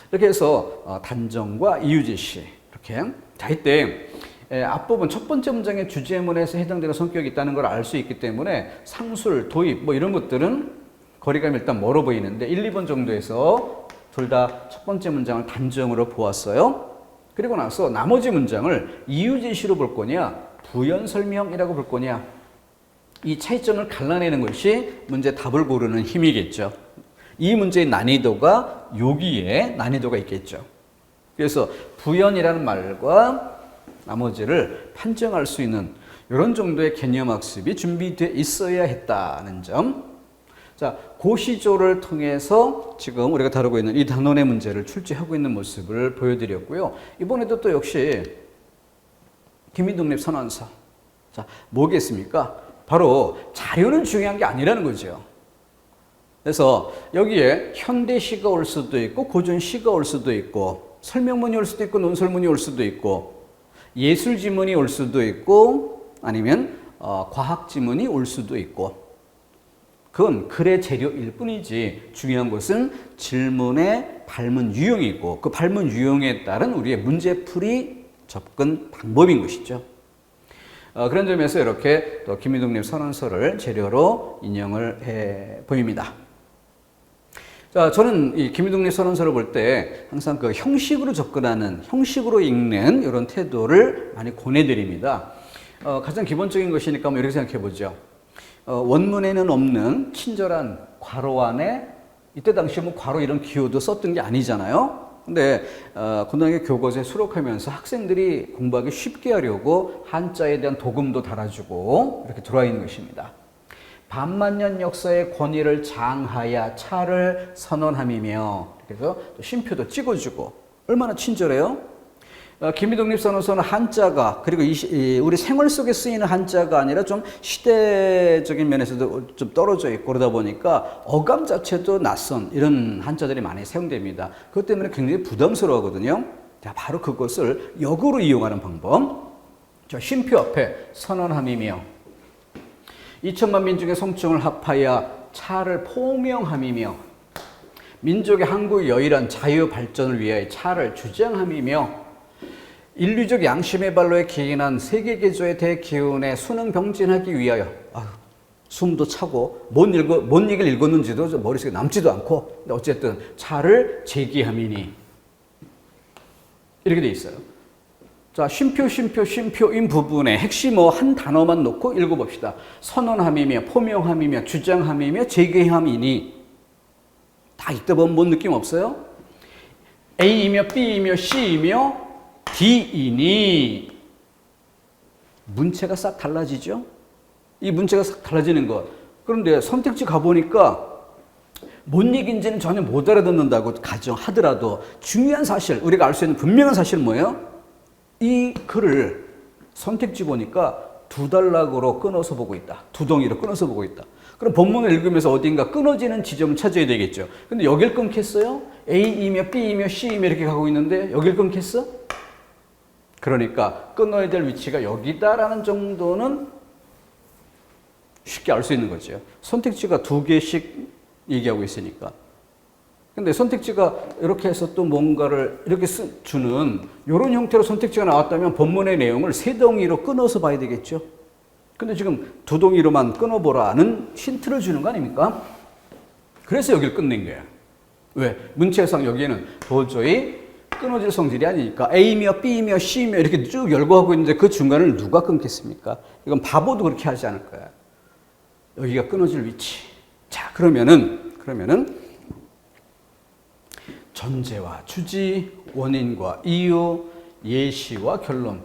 이렇게 해서 단정과 이유제시, 이렇게. 자, 이때 앞부분 첫 번째 문장의 주제문에서 해당되는 성격이 있다는 걸 알 수 있기 때문에 상술, 도입 뭐 이런 것들은 거리감이 일단 멀어 보이는데 1, 2번 정도에서 둘 다 첫 번째 문장을 단정으로 보았어요. 그리고 나서 나머지 문장을 이유제시로 볼 거냐, 부연 설명이라고 볼 거냐, 이 차이점을 갈라내는 것이 문제 답을 고르는 힘이겠죠. 이 문제의 난이도가 여기에 난이도가 있겠죠. 그래서 부연이라는 말과 나머지를 판정할 수 있는 이런 정도의 개념학습이 준비되어 있어야 했다는 점. 자, 고시조를 통해서 지금 우리가 다루고 있는 이 단원의 문제를 출제하고 있는 모습을 보여드렸고요. 이번에도 또 역시 김희독립 선언서. 자, 뭐겠습니까? 바로 자료는 중요한 게 아니라는 거죠. 그래서 여기에 현대시가 올 수도 있고 고전시가 올 수도 있고 설명문이 올 수도 있고 논설문이 올 수도 있고 예술 지문이 올 수도 있고 아니면 과학 지문이 올 수도 있고, 그건 글의 재료일 뿐이지 중요한 것은 질문의 발문 유형이고 그 발문 유형에 따른 우리의 문제풀이 접근 방법인 것이죠. 그런 점에서 이렇게 또 김희독립 선언서를 재료로 인용을 해 보입니다. 자, 저는 이 김희독립 선언서를 볼 때 항상 그 형식으로 접근하는, 형식으로 읽는 이런 태도를 많이 권해드립니다. 가장 기본적인 것이니까 한번 이렇게 생각해 보죠. 원문에는 없는 친절한 괄호 안에, 이때 당시에 뭐 괄호 이런 기호도 썼던 게 아니잖아요. 근데 고등학교 교과서에 수록하면서 학생들이 공부하기 쉽게 하려고 한자에 대한 도금도 달아주고 이렇게 들어와 있는 것입니다. 반만년 역사의 권위를 장하야 차를 선언함이며, 그래서 또 쉼표도 찍어주고, 얼마나 친절해요? 김희독립 선언서는 한자가, 그리고 우리 생활 속에 쓰이는 한자가 아니라 좀 시대적인 면에서도 좀 떨어져 있고 그러다 보니까 어감 자체도 낯선 이런 한자들이 많이 사용됩니다. 그것 때문에 굉장히 부담스러워하거든요. 자, 바로 그것을 역으로 이용하는 방법. 저 쉼표 앞에 선언함이며 2천만 민중의 성충을 합하여 차를 포명함이며 민족의 항구 여일한 자유 발전을 위하여 차를 주장함이며 인류적 양심의 발로에 기인한 세계 개조의 대기운에 수능 병진하기 위하여, 숨도 차고 뭔 얘기를 읽었는지도 머릿속에 남지도 않고, 근데 어쨌든 차를 제기함이니, 이렇게 돼 있어요. 자, 쉼표인 부분에 핵심 한 단어만 놓고 읽어봅시다. 선언함이며 포명함이며 주장함이며 제기함이니. 다 읽다 보면 뭔 느낌 없어요? A이며 B이며 C이며 D이니. 문체가 싹 달라지죠? 이 문체가 싹 달라지는 것. 그런데 선택지 가보니까 뭔 얘기인지는 전혀 못 알아듣는다고 가정하더라도 중요한 사실, 우리가 알 수 있는 분명한 사실은 뭐예요? 이 글을 선택지 보니까 두 단락으로 끊어서 보고 있다. 두 덩이로 끊어서 보고 있다. 그럼 본문을 읽으면서 어딘가 끊어지는 지점을 찾아야 되겠죠. 근데 여길 끊겠어요? A이며 B이며 C이며 이렇게 가고 있는데 여길 끊겠어? 그러니까 끊어야 될 위치가 여기다라는 정도는 쉽게 알 수 있는 거죠. 선택지가 두 개씩 얘기하고 있으니까. 근데 선택지가 이렇게 해서 또 뭔가를 이렇게 주는 이런 형태로 선택지가 나왔다면 본문의 내용을 세 덩이로 끊어서 봐야 되겠죠. 근데 지금 두 동의로만 끊어보라는 힌트를 주는 거 아닙니까? 그래서 여기를 끝낸 거예요. 왜? 문체상 여기에는 도저히 끊어질 성질이 아니니까 A며 B며 C며 이렇게 쭉 열거하고 있는데 그 중간을 누가 끊겠습니까? 이건 바보도 그렇게 하지 않을 거야. 여기가 끊어질 위치. 자, 그러면은 전제와 주지, 원인과 이유, 예시와 결론.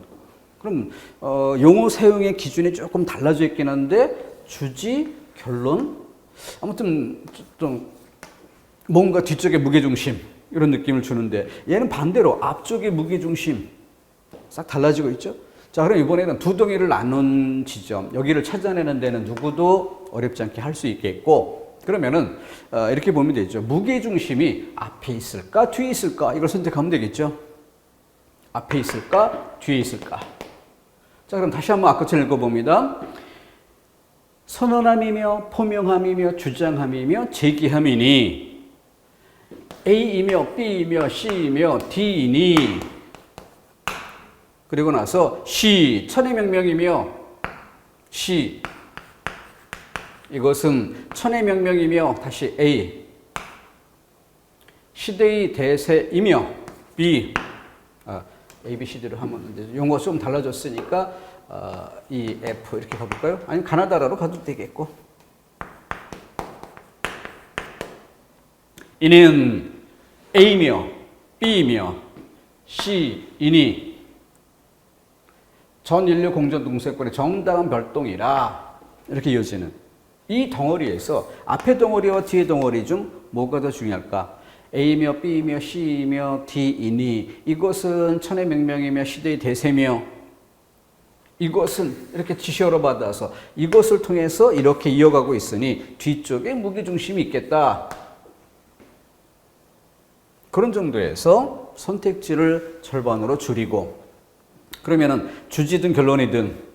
그럼 용어 사용의 기준이 조금 달라져 있긴 한데 주지, 결론, 아무튼 좀 뭔가 뒤쪽에 무게중심 이런 느낌을 주는데 얘는 반대로 앞쪽에 무게중심 싹 달라지고 있죠. 자, 그럼 이번에는 두 동의를 나눈 지점 여기를 찾아내는 데는 누구도 어렵지 않게 할 수 있겠고 그러면은 이렇게 보면 되죠. 무게중심이 앞에 있을까 뒤에 있을까 이걸 선택하면 되겠죠. 앞에 있을까 뒤에 있을까. 자, 그럼 다시 한번 아까처럼 읽어봅니다. 선언함이며 포명함이며 주장함이며 제기함이니 A이며 B이며 C이며 D이니 그리고 나서 시 천의 명명이며 시 이것은 천의 명명이며 다시 A 시대의 대세이며 B A, B, C, D로 하면 이제 용어가 좀 달라졌으니까 E, F 이렇게 가볼까요? 아니면 가나다라로 가도 되겠고 이는 A며 B며 C이니 전 인류 공전 동서권의 정당한 별동이라 이렇게 이어지는 이 덩어리에서 앞에 덩어리와 뒤에 덩어리 중 뭐가 더 중요할까? A며 B며 C며 D이니 이것은 천의 명명이며 시대의 대세며 이것은 이렇게 지시어로 받아서 이것을 통해서 이렇게 이어가고 있으니 뒤쪽에 무게중심이 있겠다. 그런 정도에서 선택지를 절반으로 줄이고 그러면은 주지든 결론이든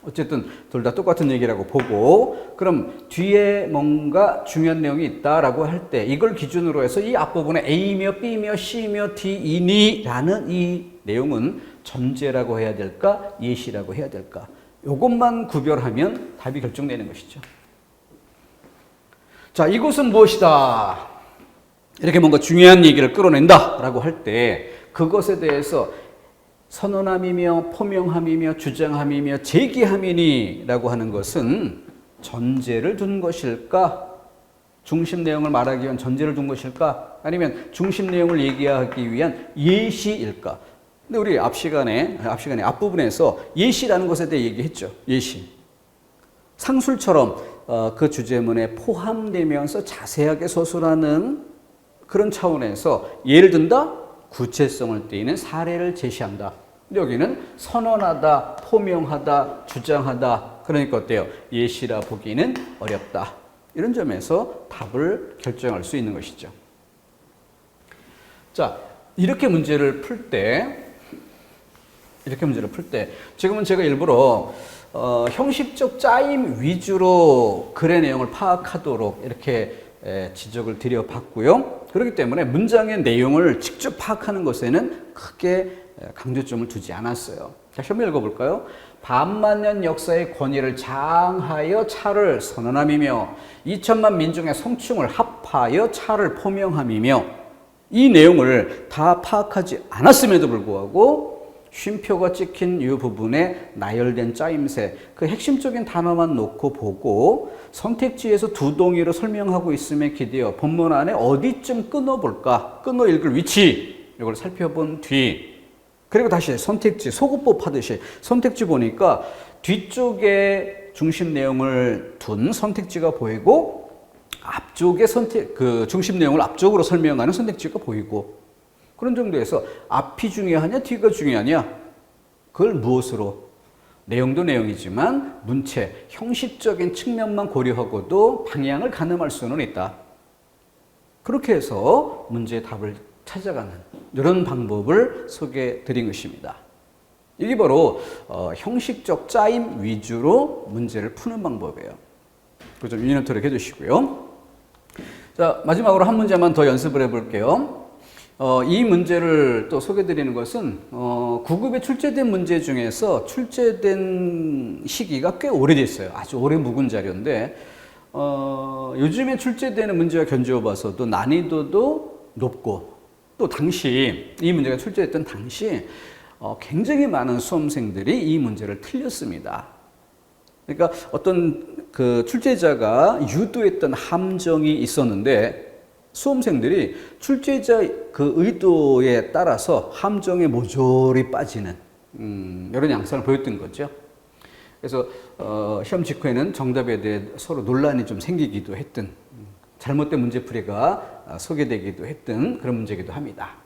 어쨌든 둘 다 똑같은 얘기라고 보고 그럼 뒤에 뭔가 중요한 내용이 있다라고 할 때 이걸 기준으로 해서 이 앞부분에 A며 B며 C며 D이니 라는 이 내용은 전제라고 해야 될까 예시라고 해야 될까 이것만 구별하면 답이 결정되는 것이죠. 자, 이것은 무엇이다 이렇게 뭔가 중요한 얘기를 끌어낸다 라고 할 때 그것에 대해서 선언함이며 포명함이며 주장함이며 제기함이니 라고 하는 것은 전제를 둔 것일까? 중심 내용을 말하기 위한 전제를 둔 것일까? 아니면 중심 내용을 얘기하기 위한 예시일까? 근데 우리 앞부분에서 예시라는 것에 대해 얘기했죠. 예시. 상술처럼 그 주제문에 포함되면서 자세하게 서술하는 그런 차원에서 예를 든다? 구체성을 띠는 사례를 제시한다. 근데 여기는 선언하다, 포명하다, 주장하다. 그러니까 어때요? 예시라 보기는 어렵다. 이런 점에서 답을 결정할 수 있는 것이죠. 자, 이렇게 문제를 풀 때 지금은 제가 일부러 형식적 짜임 위주로 글의 내용을 파악하도록 이렇게 지적을 드려봤고요. 그렇기 때문에 문장의 내용을 직접 파악하는 것에는 크게 강조점을 두지 않았어요. 다시 한번 읽어볼까요? 반만년 역사의 권위를 장하여 차를 선언함이며 2천만 민중의 성충을 합하여 차를 포명함이며 이 내용을 다 파악하지 않았음에도 불구하고 쉼표가 찍힌 이 부분에 나열된 짜임새 그 핵심적인 단어만 놓고 보고 선택지에서 두 동의로 설명하고 있음에 기대어 본문 안에 어디쯤 끊어볼까 끊어 읽을 위치 이걸 살펴본 뒤 그리고 다시 선택지 소구법 하듯이 선택지 보니까 뒤쪽에 중심 내용을 둔 선택지가 보이고 앞쪽에 중심 내용을 앞쪽으로 설명하는 선택지가 보이고 그런 정도에서 앞이 중요하냐 뒤가 중요하냐 그걸 무엇으로 내용도 내용이지만 문체 형식적인 측면만 고려하고도 방향을 가늠할 수는 있다. 그렇게 해서 문제의 답을 찾아가는 이런 방법을 소개해 드린 것입니다. 이게 바로 형식적 짜임 위주로 문제를 푸는 방법이에요. 그거 좀 유념토록 해주시고요. 자, 마지막으로 한 문제만 더 연습을 해볼게요. 이 문제를 또 소개드리는 것은 9급에 출제된 문제 중에서 출제된 시기가 꽤 오래됐어요. 아주 오래 묵은 자료인데 요즘에 출제되는 문제와 견주어 봐서도 난이도도 높고 또 당시 이 문제가 출제됐던 당시 굉장히 많은 수험생들이 이 문제를 틀렸습니다. 그러니까 어떤 그 출제자가 유도했던 함정이 있었는데 수험생들이 출제자 그 의도에 따라서 함정에 모조리 빠지는 이런 양상을 보였던 거죠. 그래서 시험 직후에는 정답에 대해 서로 논란이 좀 생기기도 했던 잘못된 문제풀이가 소개되기도 했던 그런 문제이기도 합니다.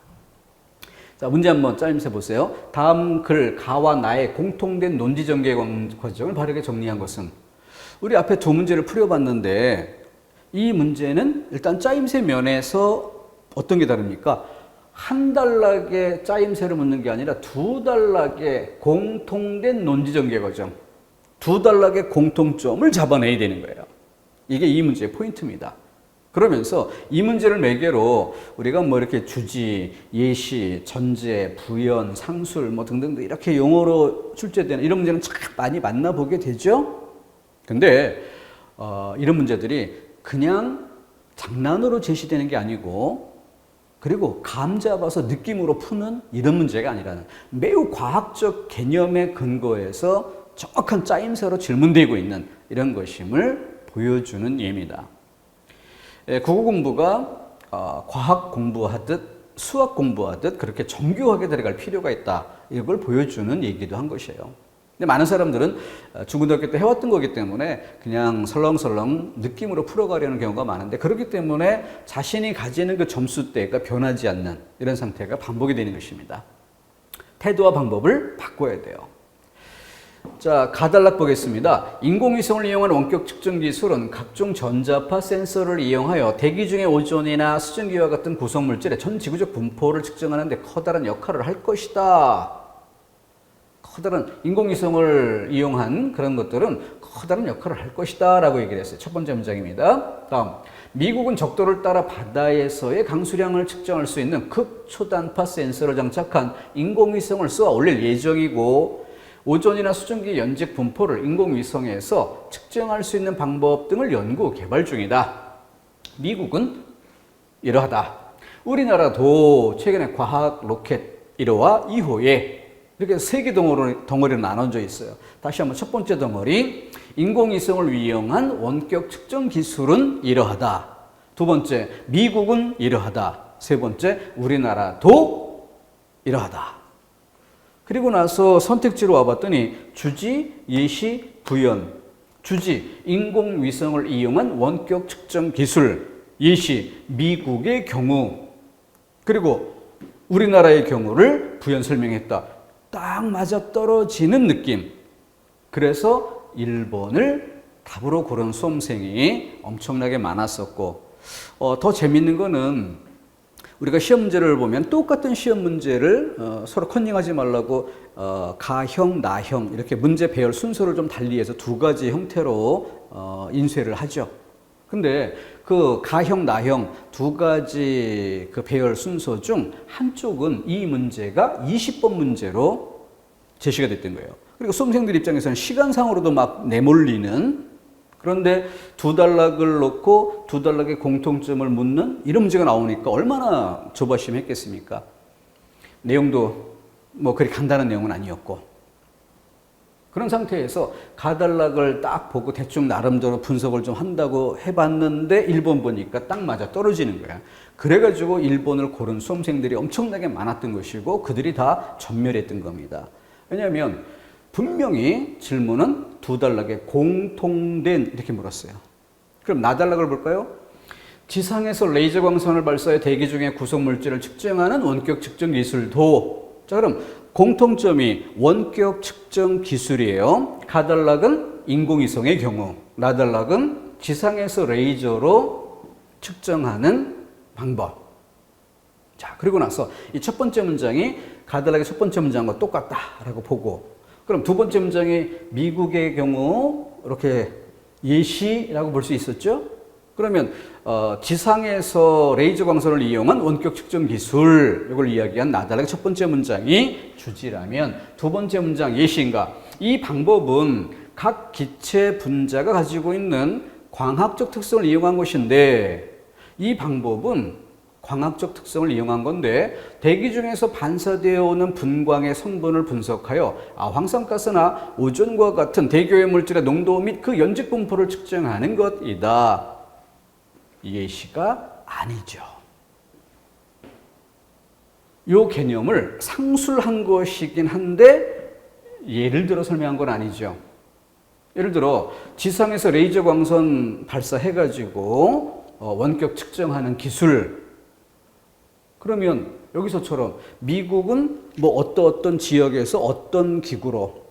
자, 문제 한번 짜임새 보세요. 다음 글 가와 나의 공통된 논지 전개 과정을 바르게 정리한 것은 우리 앞에 두 문제를 풀어봤는데 이 문제는 일단 짜임새 면에서 어떤 게 다릅니까? 한 단락의 짜임새를 묻는 게 아니라 두 단락의 공통된 논지 전개 과정, 두 단락의 공통점을 잡아내야 되는 거예요. 이게 이 문제의 포인트입니다. 그러면서 이 문제를 매개로 우리가 뭐 이렇게 주지, 예시, 전제, 부연, 상술 뭐 등등 이렇게 용어로 출제되는 이런 문제는 참 많이 만나보게 되죠. 근데 이런 문제들이 그냥 장난으로 제시되는 게 아니고 그리고 감 잡아서 느낌으로 푸는 이런 문제가 아니라는 매우 과학적 개념에 근거해서 정확한 짜임새로 질문되고 있는 이런 것임을 보여주는 예입니다. 국어 공부가 과학 공부하듯 수학 공부하듯 그렇게 정교하게 들어갈 필요가 있다. 이걸 보여주는 얘기도 한 것이에요. 근데 많은 사람들은 중고등학교 때 해왔던 거기 때문에 그냥 설렁설렁 느낌으로 풀어가려는 경우가 많은데 그렇기 때문에 자신이 가지는 그 점수대가 변하지 않는 이런 상태가 반복이 되는 것입니다. 태도와 방법을 바꿔야 돼요. 자, 가단락 보겠습니다. 인공위성을 이용한 원격 측정 기술은 각종 전자파 센서를 이용하여 대기 중의 오존이나 수증기와 같은 구성물질의 전 지구적 분포를 측정하는 데 커다란 역할을 할 것이다. 커다란 인공위성을 이용한 그런 것들은 커다란 역할을 할 것이다 라고 얘기를 했어요. 첫 번째 문장입니다. 다음, 미국은 적도를 따라 바다에서의 강수량을 측정할 수 있는 극초단파 센서를 장착한 인공위성을 쏘아 올릴 예정이고 오존이나 수증기 연직 분포를 인공위성에서 측정할 수 있는 방법 등을 연구 개발 중이다. 미국은 이러하다. 우리나라도 최근에 과학 로켓 1호와 2호에 이렇게 세 개 덩어리로 나눠져 있어요. 다시 한번 첫 번째 덩어리, 인공위성을 이용한 원격 측정 기술은 이러하다. 두 번째, 미국은 이러하다. 세 번째, 우리나라도 이러하다. 그리고 나서 선택지로 와봤더니 주지, 예시, 부연. 주지, 인공위성을 이용한 원격 측정 기술. 예시, 미국의 경우. 그리고 우리나라의 경우를 부연 설명했다. 딱 맞아떨어지는 느낌. 그래서 1번을 답으로 고른 수험생이 엄청나게 많았었고 더 재밌는 거는 우리가 시험 문제를 보면 똑같은 시험 문제를 서로 컨닝하지 말라고 가형, 나형 이렇게 문제 배열 순서를 좀 달리해서 두 가지 형태로 인쇄를 하죠. 근데 그 가형, 나형 두 가지 그 배열 순서 중 한쪽은 이 문제가 20번 문제로 제시가 됐던 거예요. 그리고 수험생들 입장에서는 시간상으로도 막 내몰리는 그런데 두 단락을 놓고 두 단락의 공통점을 묻는 이런 문제가 나오니까 얼마나 조바심했겠습니까? 내용도 뭐 그리 간단한 내용은 아니었고 그런 상태에서 가단락을 딱 보고 대충 나름대로 분석을 좀 한다고 해봤는데 1번 보니까 딱 맞아 떨어지는 거야. 그래가지고 1번을 고른 수험생들이 엄청나게 많았던 것이고 그들이 다 전멸했던 겁니다. 왜냐하면 분명히 질문은 두 단락에 공통된 이렇게 물었어요. 그럼 나단락을 볼까요? 지상에서 레이저 광선을 발사해 대기 중의 구성물질을 측정하는 원격 측정 기술도 자 그럼 공통점이 원격 측정 기술이에요. 가단락은 인공위성의 경우, 나단락은 지상에서 레이저로 측정하는 방법. 자, 그리고 나서 이 첫 번째 문장이 가단락의 첫 번째 문장과 똑같다라고 보고, 그럼 두 번째 문장이 미국의 경우 이렇게 예시라고 볼 수 있었죠. 그러면 지상에서 레이저 광선을 이용한 원격 측정 기술, 이걸 이야기한 나달락의 첫 번째 문장이 주지라면 두 번째 문장 예시인가? 이 방법은 각 기체 분자가 가지고 있는 광학적 특성을 이용한 것인데, 이 방법은 광학적 특성을 이용한 건데, 대기 중에서 반사되어 오는 분광의 성분을 분석하여 황산가스나 오존과 같은 대기오염 물질의 농도 및 그 연직 분포를 측정하는 것이다. 이 예시가 아니죠. 이 개념을 상술한 것이긴 한데 예를 들어 설명한 건 아니죠. 예를 들어 지상에서 레이저 광선 발사해가지고 원격 측정하는 기술, 그러면 여기서처럼 미국은 뭐 어떤 지역에서 어떤 기구로,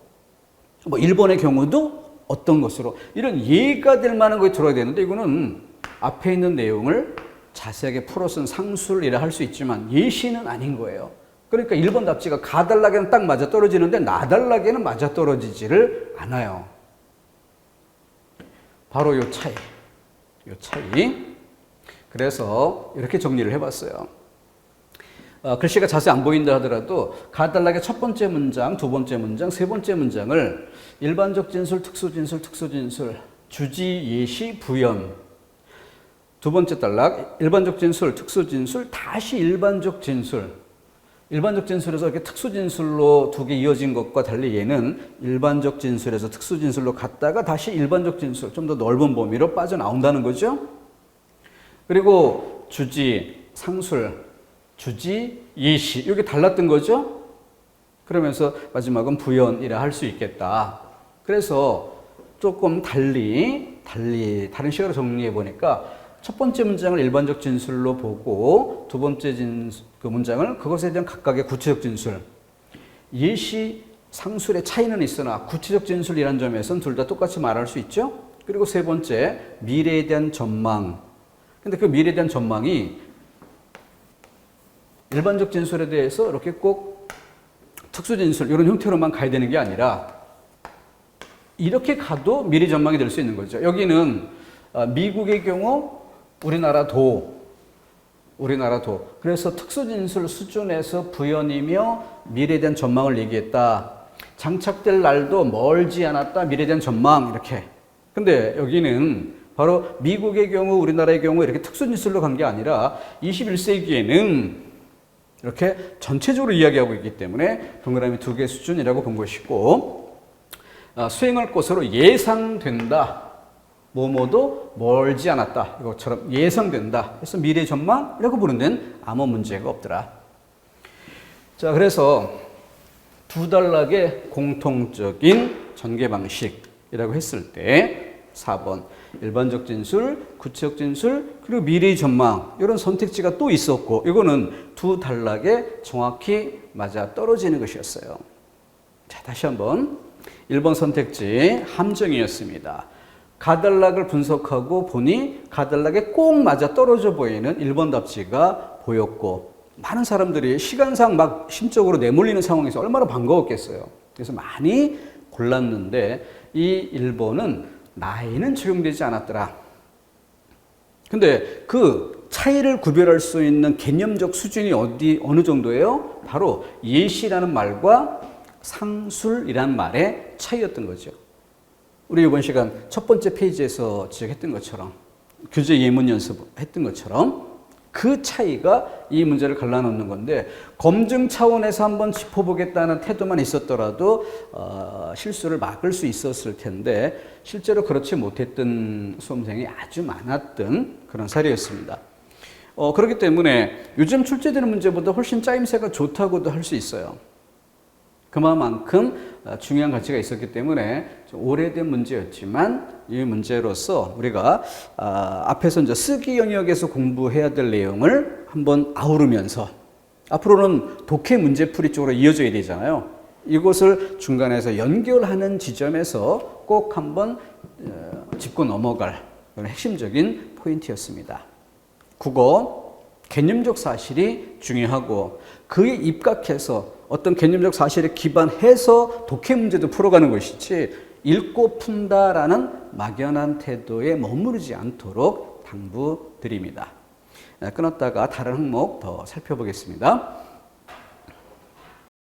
뭐 일본의 경우도 어떤 것으로, 이런 예가 될 만한 것이 들어야 되는데, 이거는 앞에 있는 내용을 자세하게 풀어쓴 상술이라 할 수 있지만 예시는 아닌 거예요. 그러니까 1번 답지가 가달락에는 딱 맞아 떨어지는데 나달락에는 맞아 떨어지지를 않아요. 바로 요 차이. 그래서 이렇게 정리를 해봤어요. 글씨가 자세히 안 보인다 하더라도 가달락의 첫 번째 문장, 두 번째 문장, 세 번째 문장을 일반적 진술, 특수진술, 주지, 예시, 부연. 두 번째 단락, 일반적 진술, 특수진술, 다시 일반적 진술. 일반적 진술에서 이렇게 특수진술로 두 개 이어진 것과 달리 얘는 일반적 진술에서 특수진술로 갔다가 다시 일반적 진술, 좀 더 넓은 범위로 빠져나온다는 거죠. 그리고 주지, 상술, 주지, 예시, 이게 달랐던 거죠. 그러면서 마지막은 부연이라 할 수 있겠다. 그래서 조금 다른 식으로 정리해 보니까 첫 번째 문장을 일반적 진술로 보고 두 번째 문장을 그것에 대한 각각의 구체적 진술, 예시, 상술의 차이는 있으나 구체적 진술이라는 점에서는 둘 다 똑같이 말할 수 있죠. 그리고 세 번째, 미래에 대한 전망. 근데 그 미래에 대한 전망이 일반적 진술에 대해서 이렇게 꼭 특수 진술 이런 형태로만 가야 되는 게 아니라 이렇게 가도 미래 전망이 될 수 있는 거죠. 여기는 미국의 경우 우리나라도. 그래서 특수진술 수준에서 부연이며 미래에 대한 전망을 얘기했다. 장착될 날도 멀지 않았다. 미래에 대한 전망, 이렇게. 근데 여기는 바로 미국의 경우, 우리나라의 경우 이렇게 특수진술로 간 게 아니라 21세기에는 이렇게 전체적으로 이야기하고 있기 때문에 동그라미 두 개 수준이라고 본 것이고, 수행할 것으로 예상된다. 뭐뭐도 멀지 않았다. 이것처럼 예상된다. 그래서 미래 전망이라고 부르는 데는 아무 문제가 없더라. 자, 그래서 두 단락의 공통적인 전개 방식이라고 했을 때 4번 일반적 진술, 구체적 진술, 그리고 미래 전망, 이런 선택지가 또 있었고, 이거는 두 단락에 정확히 맞아 떨어지는 것이었어요. 자, 다시 한번 1번 선택지 함정이었습니다. 가달락을 분석하고 보니 가달락에 꼭 맞아 떨어져 보이는 1번 답지가 보였고, 많은 사람들이 시간상 막 심적으로 내몰리는 상황에서 얼마나 반가웠겠어요. 그래서 많이 골랐는데 이 1번은 나이는 적용되지 않았더라. 근데 그 차이를 구별할 수 있는 개념적 수준이 어느 정도예요? 바로 예시라는 말과 상술이라는 말의 차이였던 거죠. 우리 이번 시간 첫 번째 페이지에서 지적했던 것처럼, 교재 예문 연습했던 것처럼 그 차이가 이 문제를 갈라놓는 건데, 검증 차원에서 한번 짚어보겠다는 태도만 있었더라도 실수를 막을 수 있었을 텐데 실제로 그렇지 못했던 수험생이 아주 많았던 그런 사례였습니다. 그렇기 때문에 요즘 출제되는 문제보다 훨씬 짜임새가 좋다고도 할 수 있어요. 그만큼 중요한 가치가 있었기 때문에 좀 오래된 문제였지만 이 문제로서 우리가 앞에서 이제 쓰기 영역에서 공부해야 될 내용을 한번 아우르면서 앞으로는 독해 문제풀이 쪽으로 이어져야 되잖아요. 이것을 중간에서 연결하는 지점에서 꼭 한번 짚고 넘어갈 그런 핵심적인 포인트였습니다. 국어, 개념적 사실이 중요하고 그에 입각해서 어떤 개념적 사실에 기반해서 독해 문제도 풀어가는 것이지 읽고 푼다라는 막연한 태도에 머무르지 않도록 당부드립니다. 끊었다가 다른 항목 더 살펴보겠습니다.